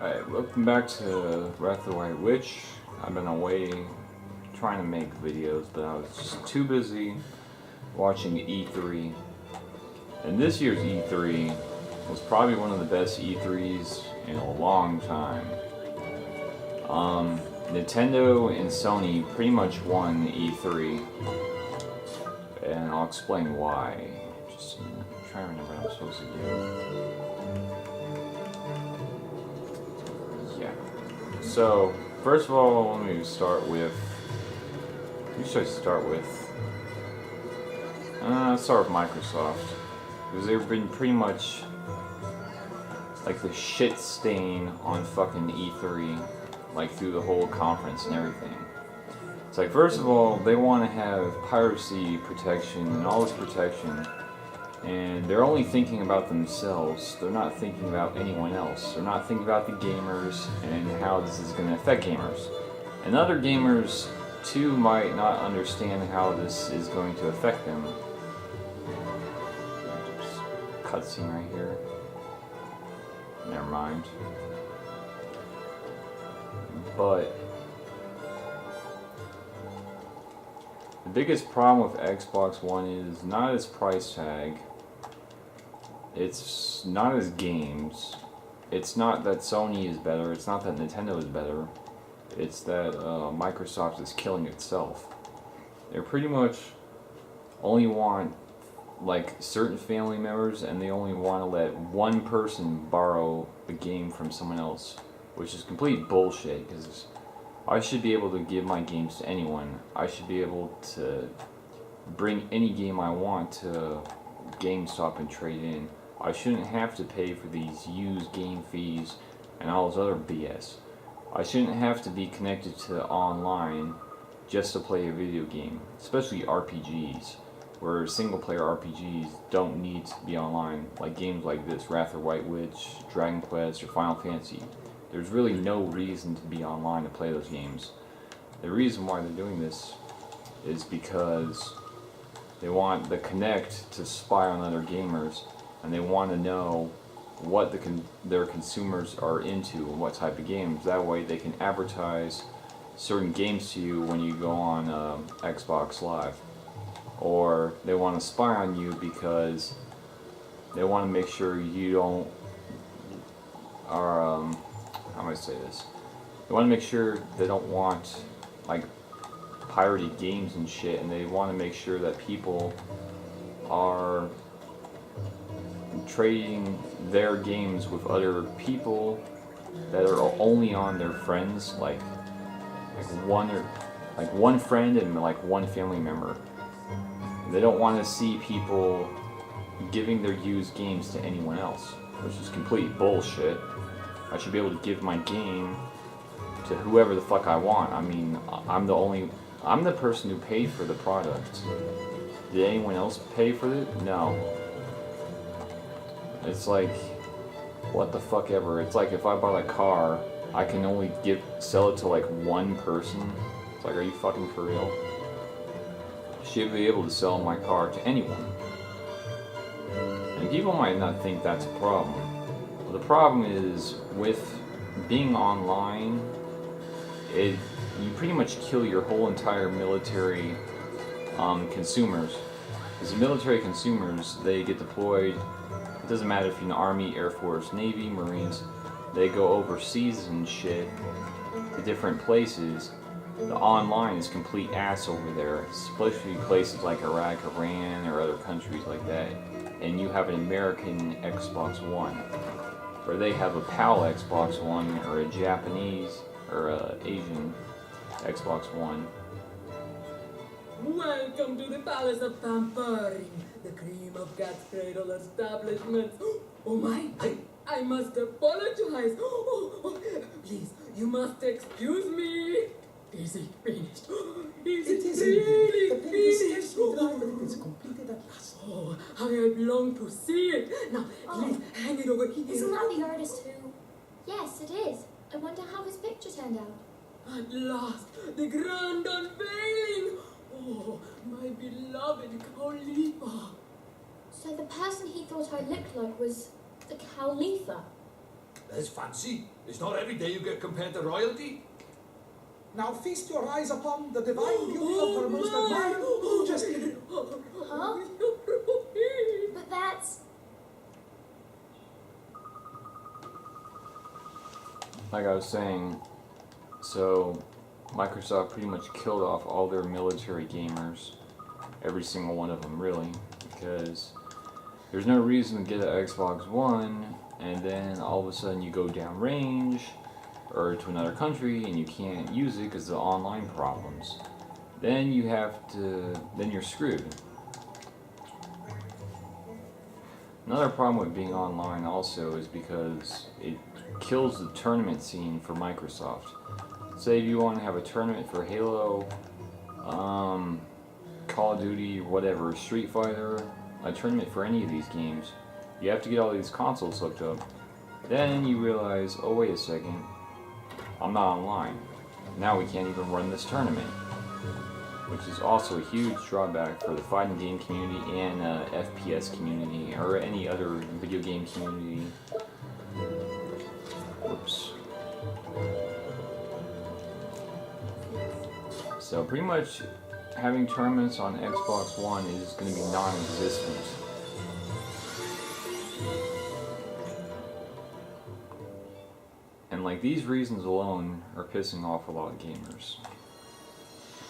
Alright, welcome back to Wrath of the White Witch. I've been away trying to make videos, but I was just too busy watching E3. And this year's E3 was probably one of the best E3s in a long time. Nintendo and Sony pretty much won E3, and I'll explain why. Just trying to remember what I'm supposed to do. So, first of all, let me start with. Let's start with Microsoft, because they've been pretty much like the shit stain on fucking E3, like through the whole conference and everything. It's like, first of all, they want to have piracy protection and all this protection, and they're only thinking about themselves. They're not thinking about anyone else. They're not thinking about the gamers and how this is going to affect gamers. And other gamers, too, might not understand how this is going to affect them. Cutscene right here. Never mind. But the biggest problem with Xbox One is not its price tag. It's not its games. It's not that Sony is better. It's not that Nintendo is better. It's that Microsoft is killing itself. They pretty much only want like certain family members, and they only want to let one person borrow a game from someone else, which is complete bullshit, because I should be able to give my games to anyone. I should be able to bring any game I want to GameStop and trade in. I shouldn't have to pay for these used game fees and all this other BS. I shouldn't have to be connected to online just to play a video game, especially RPGs, where single-player RPGs don't need to be online, like games like this, Wrath of the White Witch, Dragon Quest, or Final Fantasy. There's really no reason to be online to play those games. The reason why they're doing this is because they want the Kinect to spy on other gamers, and they want to know what their consumers are into and what type of games. That way they can advertise certain games to you when you go on Xbox Live. Or they want to spy on you because they want to make sure you don't how do I say this? They want to make sure they don't want like pirated games and shit, and they want to make sure that people are trading their games with other people that are only on their friends, like one friend and like one family member. They don't want to see people giving their used games to anyone else, which is complete bullshit. I should be able to give my game to whoever the fuck I want. I mean, I'm the person who paid for the product. Did anyone else pay for it? No. It's like, what the fuck ever. It's like if I bought a car, I can only sell it to like one person. It's like, are you fucking for real? I should be able to sell my car to anyone. And people might not think that's a problem. But the problem is, with being online, you pretty much kill your whole entire military consumers. Because the military consumers, they get deployed. It doesn't matter if you're in the Army, Air Force, Navy, Marines. They go overseas and shit to different places. The online is complete ass over there, especially places like Iraq, Iran, or other countries like that. And you have an American Xbox One, where they have a PAL Xbox One, or a Japanese, or a Asian Xbox One. Welcome to the Palace of Pampering, the cream of Cat's Cradle establishment. Oh my, I must apologize. Please, you must excuse me. Is it finished? Is it really finished? It's completed at last. Oh, how I long to see it. Now, please, hang it over here. Isn't that the artist who... Yes, it is. I wonder how his picture turned out. At last, the grand unveiling. Oh, my beloved Khalifa. So the person he thought I looked like was the Khalifa? That's fancy. It's not every day you get compared to royalty. Now feast your eyes upon the divine beauty of her most admired majesty. Huh? But that's... Like I was saying, so Microsoft pretty much killed off all their military gamers. Every single one of them, really. Because there's no reason to get an Xbox One and then all of a sudden you go downrange or to another country and you can't use it because of the online problems. Then you're screwed. Another problem with being online also is because it kills the tournament scene for Microsoft. Say if you want to have a tournament for Halo, Call of Duty, whatever, Street Fighter, a tournament for any of these games, you have to get all these consoles hooked up. Then you realize, oh wait a second, I'm not online. Now we can't even run this tournament. Which is also a huge drawback for the fighting game community and FPS community, or any other video game community. Whoops. So pretty much having tournaments on Xbox One is going to be non-existent. And like these reasons alone are pissing off a lot of gamers.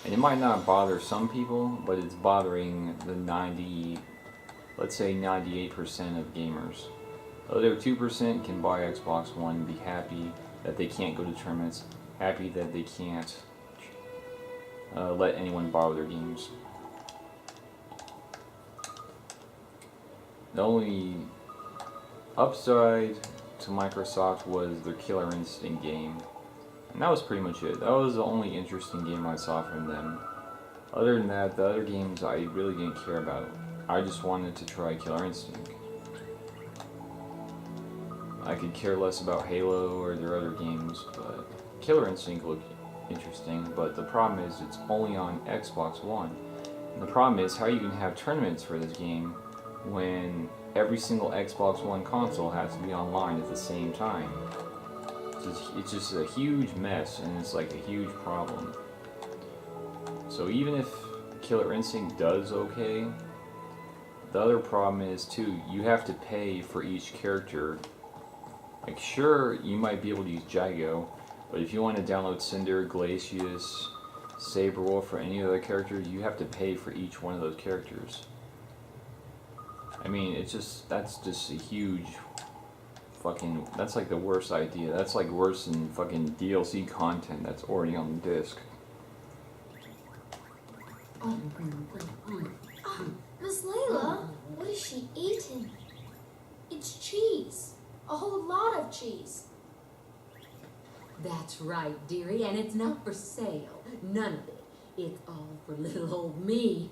And it might not bother some people, but it's bothering the 98% of gamers. The other 2% can buy Xbox One and be happy that they can't go to tournaments, happy that they can't let anyone borrow their games. The only upside to Microsoft was their Killer Instinct game. And that was pretty much it. That was the only interesting game I saw from them. Other than that, the other games I really didn't care about. I just wanted to try Killer Instinct. I could care less about Halo or their other games, but Killer Instinct looked interesting, but the problem is it's only on Xbox One. And the problem is how you can have tournaments for this game when every single Xbox One console has to be online at the same time. It's just a huge mess, and it's like a huge problem. So even if Killer Instinct does okay, the other problem is too, you have to pay for each character. Like sure, you might be able to use Jago, but if you want to download Cinder, Glacius, Saberwolf, or any other character, you have to pay for each one of those characters. I mean, that's just a huge fucking, that's like the worst idea. That's like worse than fucking DLC content that's already on the disc. Miss Layla, what is she eating? It's cheese. A whole lot of cheese. That's right, dearie, and it's not for sale. None of it. It's all for little old me.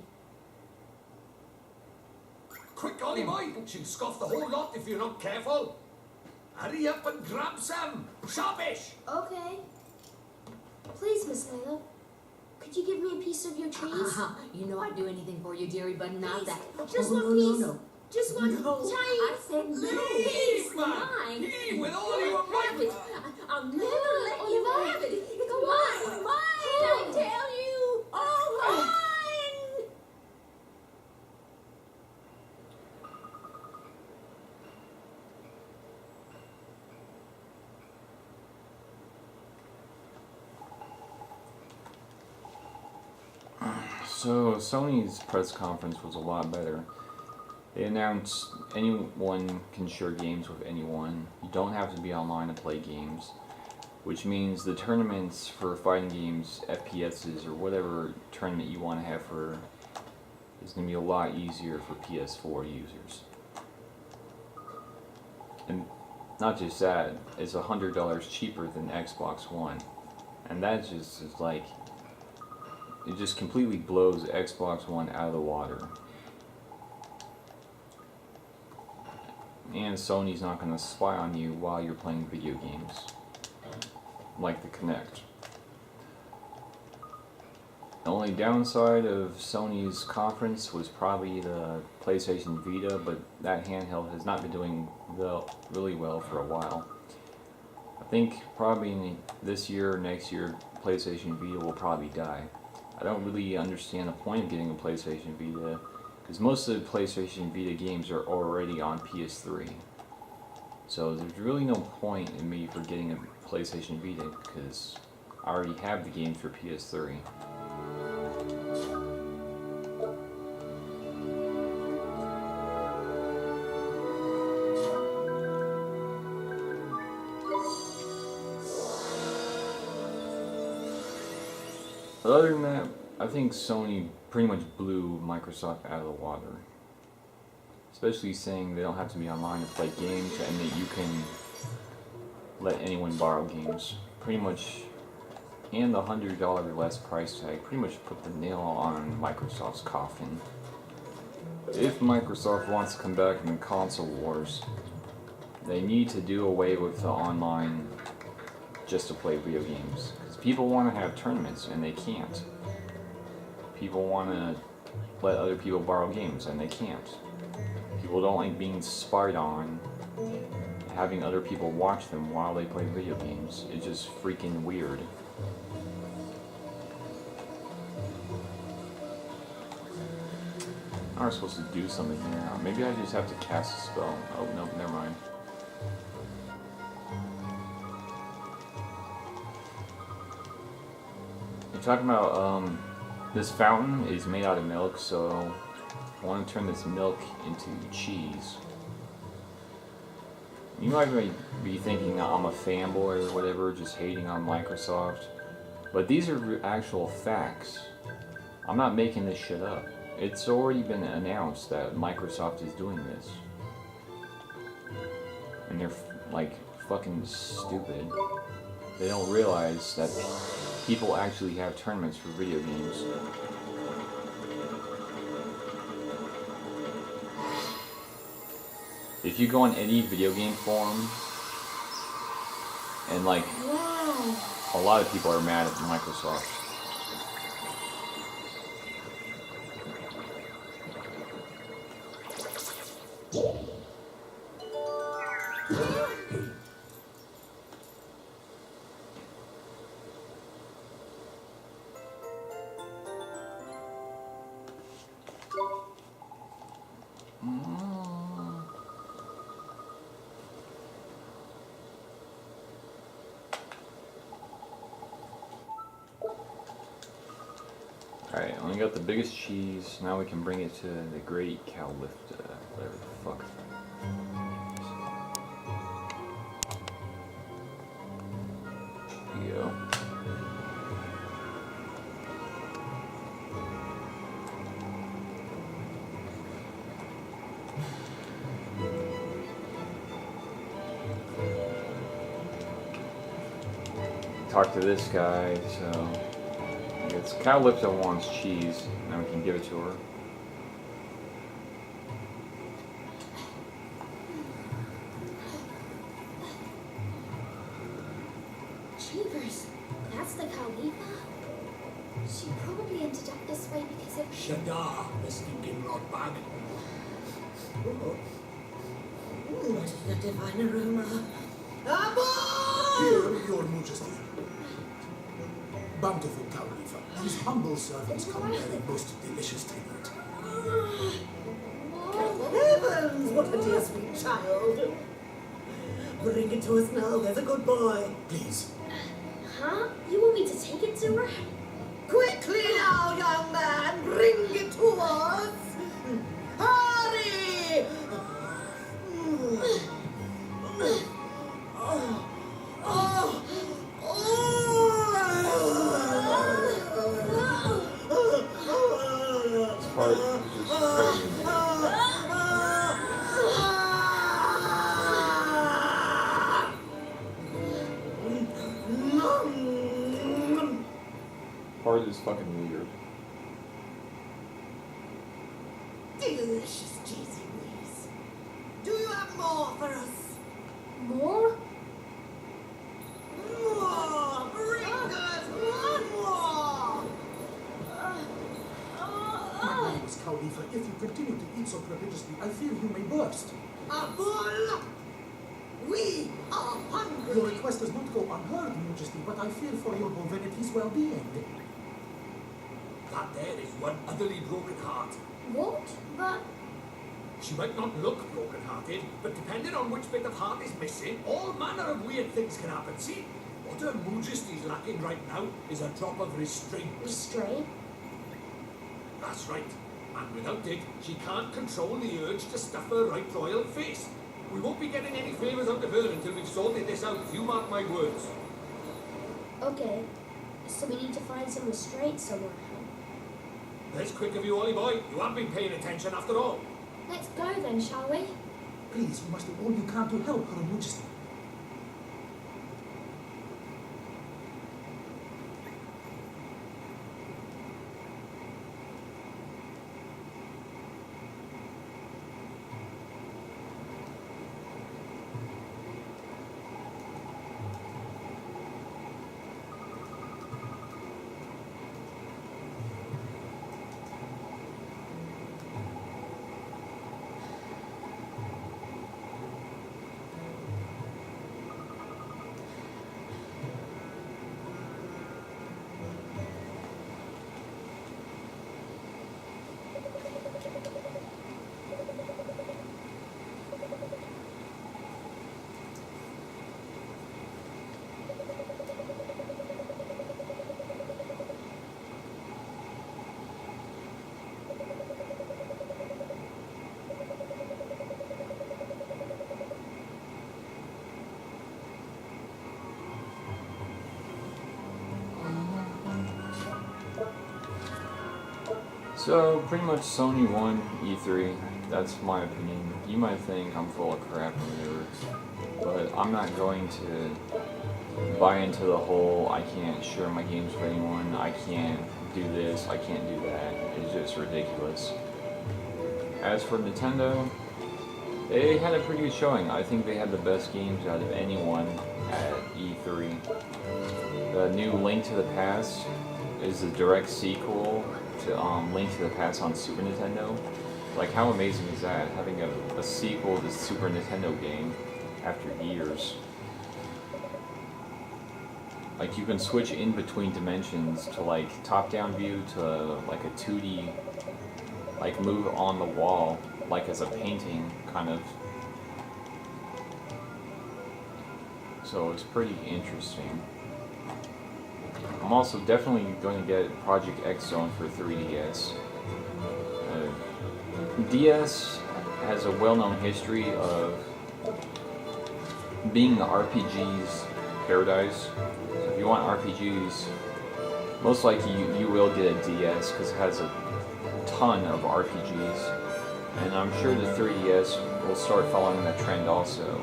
Quick, Ollie boy! She'll scoff the whole lot if you're not careful. Hurry up and grab some! Sharpish! Okay. Please, Miss Layla, could you give me a piece of your cheese? You know I'd do anything for you, dearie, but not Please, that. just Oh, one no, piece. no, no. Just one No, tiny... I said no. Heave, It's man! mine. Heave with all You your have might! it. I'll never let you Oliver. have it. It's mine. Mine, I tell you. Oh, mine. So Sony's press conference was a lot better. They announced anyone can share games with anyone. You don't have to be online to play games, which means the tournaments for fighting games, FPSs, or whatever tournament you want to have for is going to be a lot easier for PS4 users. And not just that, it's $100 cheaper than Xbox One. And that just is like, it just completely blows Xbox One out of the water. And Sony's not going to spy on you while you're playing video games, like the Kinect. The only downside of Sony's conference was probably the PlayStation Vita, but that handheld has not been doing really well for a while. think probably this year or next year, PlayStation Vita will probably die. I don't really understand the point of getting a PlayStation Vita, because most of the PlayStation Vita games are already on PS3. So there's really no point in me for getting a PlayStation Vita, because I already have the games for PS3. But other than that, I think Sony pretty much blew Microsoft out of the water. Especially saying they don't have to be online to play games and that you can let anyone borrow games. Pretty much, and the $100 less price tag pretty much put the nail on Microsoft's coffin. If Microsoft wants to come back in the console wars, they need to do away with the online just to play video games. Because people want to have tournaments and they can't. People want to let other people borrow games and they can't. People don't like being spied on, having other people watch them while they play video games. It's just freaking weird. I'm not supposed to do something here now. Maybe I just have to cast a spell. Oh, no, never mind. You're talking about, this fountain is made out of milk, so I want to turn this milk into cheese. You might be thinking I'm a fanboy or whatever, just hating on Microsoft. But these are actual facts. I'm not making this shit up. It's already been announced that Microsoft is doing this. And they're, like, fucking stupid. They don't realize that people actually have tournaments for video games. If you go on any video game forum, and like, a lot of people are mad at Microsoft. Alright, only got the biggest cheese. Now we can bring it to the great cow lift, whatever the fuck. Here you go. Talk to this guy, so it's Cowlipso wants cheese. Now we can give it to her. Jeepers, that's the Khalifa? She probably ended up this way because of... Shada, the stinking rotbag. What is the divine aroma? Here, your majesty. Bountiful Khalifa, these humble servants come bearing most delicious tribute. Heavens, what a dear sweet child. Bring it to us now, there's a good boy. Please. Huh? You want me to take it to her? Quickly now, young man, bring it to us. Hurry! This part is just part is fucking weird. Delicious cheesy wheeze. Do you have more for us? More? More! Bring us one more! My name is Khalifa. If you continue to eat so prodigiously, I fear you may burst. A bull! We are hungry. Your request does not go unheard, Majesty, but I fear for your Bovinity's well-being. That there is one utterly broken heart. What? But She might not look broken-hearted, but depending on which bit of heart is missing, all manner of weird things can happen. See, what Her Majesty's lacking right now is a drop of restraint. restraint? That's right. And without it, she can't control the urge to stuff her right royal face. We won't be getting any favours out of her until we've sorted this out, if you mark my words. Okay. So we need to find some restraint somewhere. That's quick of you, Ollie boy. You haven't been paying attention after all. Let's go then, shall we? Please, you must do all you can to help Her Majesty. So, pretty much Sony won E3. That's my opinion. You might think I'm full of crap or whatever, but I'm not going to buy into the whole I can't share my games with anyone, I can't do this, I can't do that. It's just ridiculous. As for Nintendo, they had a pretty good showing. I think they had the best games out of anyone at E3. The new Link to the Past is a direct sequel to Link to the Past on Super Nintendo. Like, how amazing is that, having a sequel to the Super Nintendo game after years? Like, you can switch in between dimensions to, like, top-down view to, like, a 2D, like, move on the wall, like as a painting, kind of. So it's pretty interesting. I'm also definitely going to get Project X Zone for 3DS. DS has a well-known history of being the RPG's paradise. So if you want RPGs, most likely you will get a DS because it has a ton of RPGs. And I'm sure the 3DS will start following that trend also.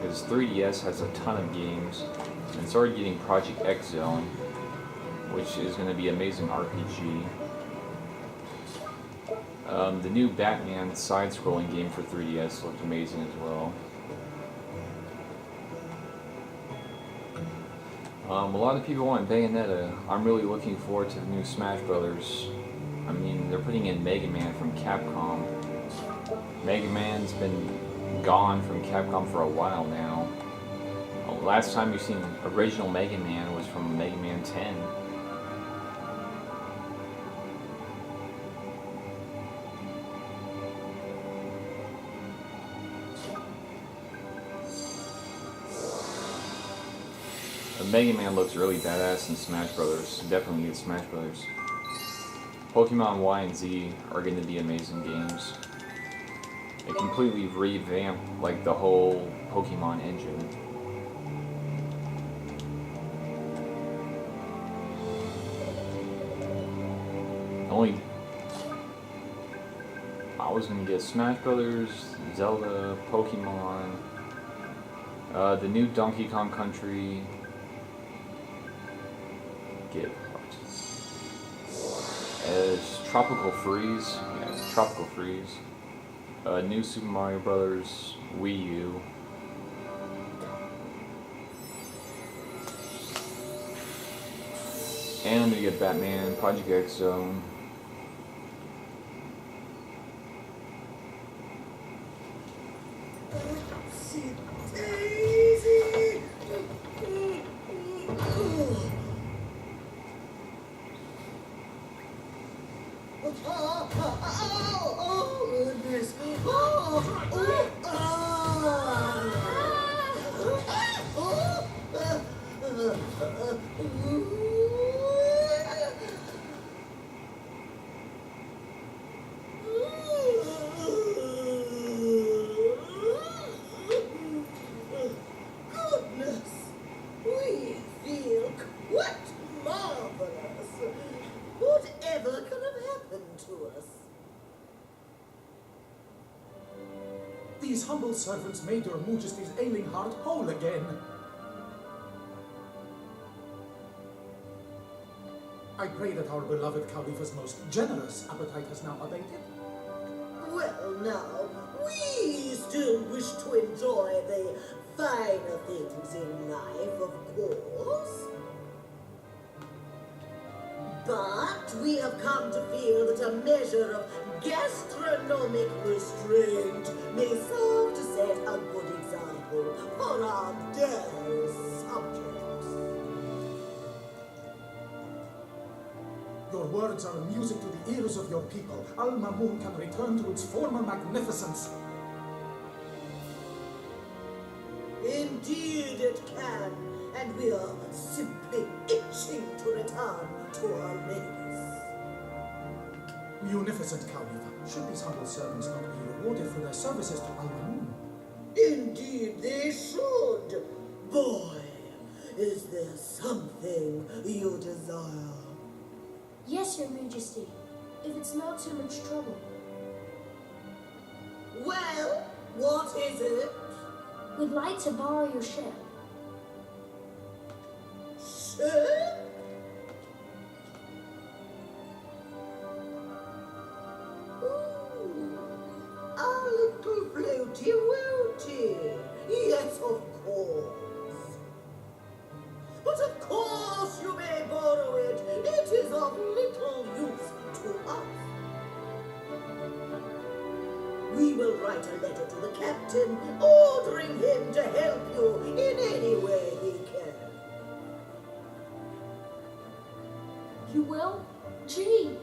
Because 3DS has a ton of games. And it's already getting Project X Zone, which is going to be an amazing RPG. The new Batman side-scrolling game for 3DS looked amazing as well. A lot of people want Bayonetta. I'm really looking forward to the new Smash Brothers. I mean, they're putting in Mega Man from Capcom. Mega Man's been gone from Capcom for a while now. Last time you've seen original Mega Man was from Mega Man 10. Mega Man looks really badass in Smash Brothers. Definitely get Smash Brothers. Pokemon Y and Z are going to be amazing games. They completely revamped like the whole Pokemon engine. I was gonna get Smash Brothers, Zelda, Pokemon, the new Donkey Kong Country. Get Tropical Freeze. Yeah, Tropical Freeze. New Super Mario Brothers, Wii U. And we get Batman, Project X Zone. Oopsie daisy! Goodness, we feel quite marvelous. Whatever could have happened to us? These humble servants made your Majesty's ailing heart whole again. I pray that our beloved Khalifa's most generous appetite has now abated. Well, now, we still wish to enjoy the finer things in life, of course. But we have come to feel that a measure of gastronomic restraint may serve to set a good example for our dear subjects. Your words are music to the ears of your people. Al-Mamun can return to its former magnificence. Indeed it can, and we are simply itching to return to our ladies. Munificent Khalifa, should these humble servants not be rewarded for their services to Al-Mamun? Indeed they should. Boy, is there something you desire? Yes, Your Majesty, if it's not too much trouble. Well, what is it? We'd like to borrow your ship. Ship? Ooh, our little floaty woaty. Yes, of course. But of course you may borrow it. It is of little use to us. We will write a letter to the captain, ordering him to help you in any way he can. You will? Gee!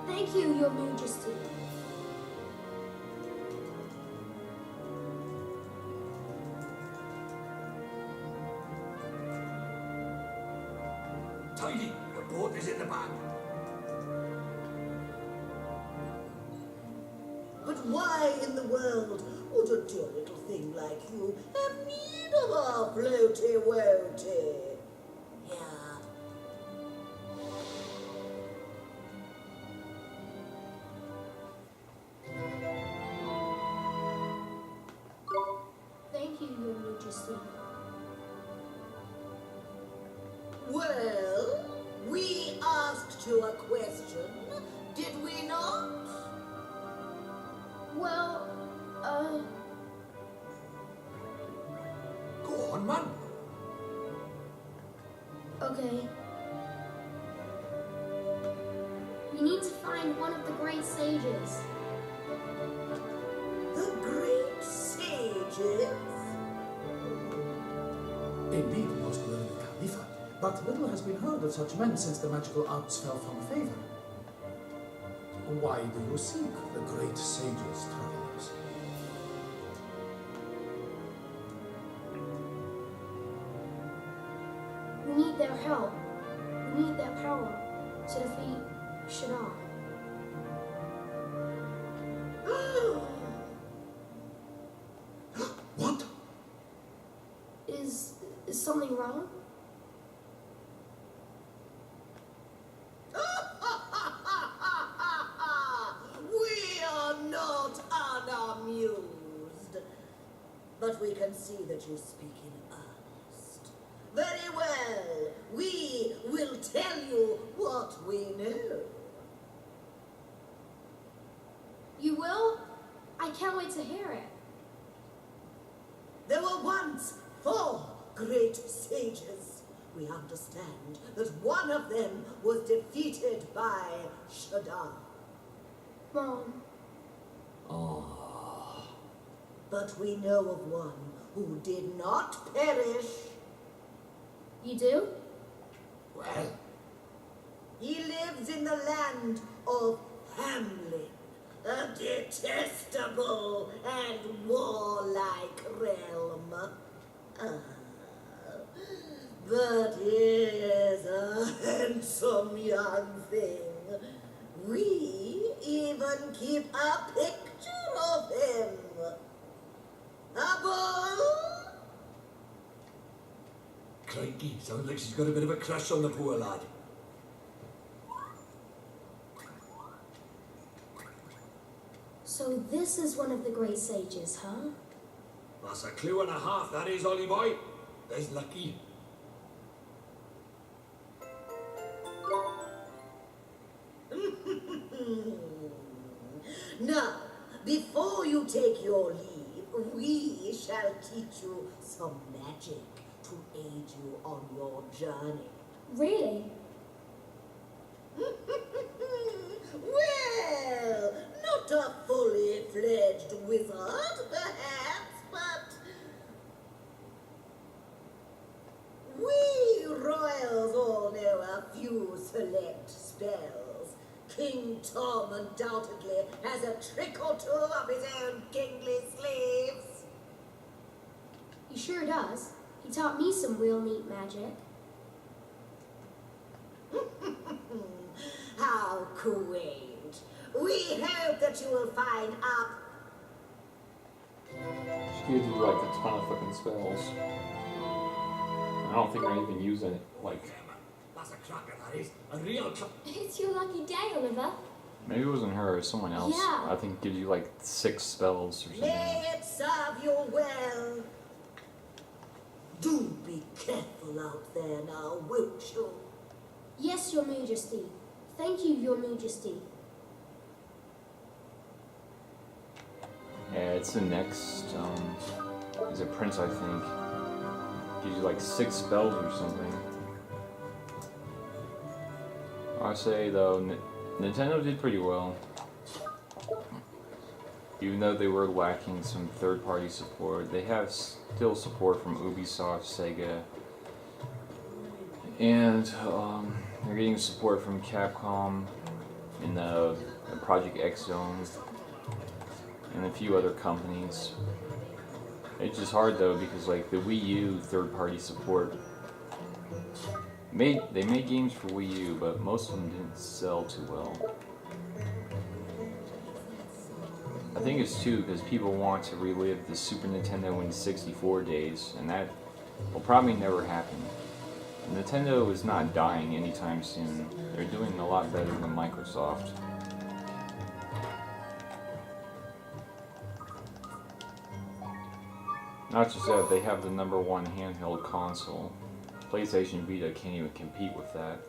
Thank you, Your Majesty. Tidy, the boat is in the bag. But why in the world would a dear little thing like you have need of our floaty woaty? Yeah. Thank you, Your Majesty. Well, we asked you a question, did we not? Well, Go on, man. okay. We need to find one of the great sages. The great sages? Indeed, most learned Khalifa, but little has been heard of such men since the magical arts fell from favor. Why do you seek the great sages, travelers? We need their help. We need their power to defeat Shadar. What? Is something wrong? We are not unamused. But we can see that you speak in earnest. Very well. We will tell you what we know. You will? I can't wait to hear it. There were once 4 great sages. We understand that one of them was defeated by Shadar. Mom, But we know of one who did not perish. you do? Well, He lives in the land of Hamlin, A detestable and warlike realm. But here's a handsome young thing. We even keep a picture of him. A bull? Crikey, sounds like she's got a bit of a crush on the poor lad. So this is one of the great sages, huh? That's a clue and a half, that is, Ollie boy. There's lucky. Now, before you take your leave, we shall teach you some magic to aid you on your journey. Really? Well, not a fully fledged wizard, perhaps, but we royals all know a few select spells. King Tom undoubtedly has a trick or two up his own kingly sleeves. He sure does. He taught me some real neat magic. How quaint. We hope that you will find up. She gives you like a ton of fucking spells. I don't think I even use it. Like, That's a cracker, that is. A real cracker. It's your lucky day, Oliver. maybe it wasn't her, it was someone else. Yeah. I think it gives you like 6 spells or something. May it serve you well. Do be careful out there now, won't you? Yes, Your Majesty. Thank you, Your Majesty. Yeah, it's the next, is a prince, I think. Gives you like 6 spells or something. I say though, Nintendo did pretty well. Even though they were lacking some third-party support, they have still support from Ubisoft, Sega, and they're getting support from Capcom in the Project X Zone and a few other companies. It's just hard though because like the Wii U third-party support they made games for Wii U, but most of them didn't sell too well. I think it's too because people want to relive the Super Nintendo N64 days, and that will probably never happen. Nintendo is not dying anytime soon. They're doing a lot better than Microsoft. Not just that, they have the #1 handheld console. PlayStation Vita can't even compete with that.